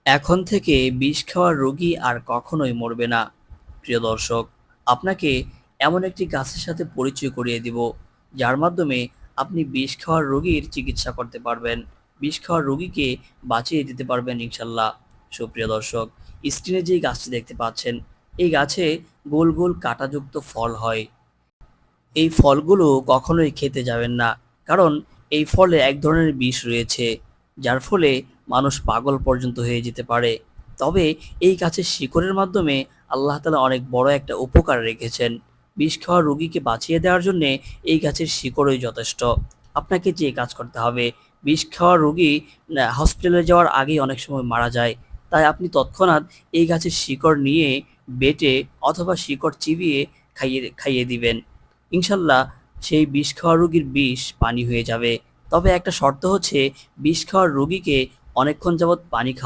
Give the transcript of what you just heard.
এখন থেকে বিষ খাওয়া রোগী আর কখনোই মরবে না। প্রিয় দর্শক, আপনাকে এমন একটি গাছের সাথে পরিচয় করিয়ে দিব, যার মাধ্যমে আপনি বিষ খাওয়ার রোগীর চিকিৎসা করতে পারবেন। বিষ খাওয়ার রোগীকে বাঁচিয়ে দিতে পারবেন ইনশাল্লাহ। সুপ্রিয় দর্শক, স্ক্রিনে যেই গাছটি দেখতে পাচ্ছেন, এই গাছে গোল গোল কাঁটাযুক্ত ফল হয়। এই ফলগুলো কখনোই খেতে যাবেন না, কারণ এই ফলে এক ধরনের বিষ রয়েছে, যার ফলে মানুষ পাগল পর্যন্ত হয়ে যেতে পারে। তবে এই গাছের শিকড়ের মাধ্যমে আল্লাহ তাআলা অনেক বড় একটা উপকার রেখেছেন। বিষ খাওয়া রোগীকে বাঁচিয়ে দেওয়ার জন্যে এই গাছের শিকড়ই যথেষ্ট। আপনাকে যে কাজ করতে হবে, বিষ খাওয়া রোগী হসপিটালে যাওয়ার আগেই অনেক সময় মারা যায়। তাই আপনি তৎক্ষণাৎ এই গাছের শিকড় নিয়ে বেটে অথবা শিকড় চিবিয়ে খাইয়ে খাইয়ে দিবেন। ইনশাল্লাহ সেই বিষ খাওয়া রোগীর বিষ পানি হয়ে যাবে। তবে একটা শর্ত হচ্ছে, বিষ খাওয়া রোগীকে অনেকক্ষণ যাবৎ পানি খাওয়া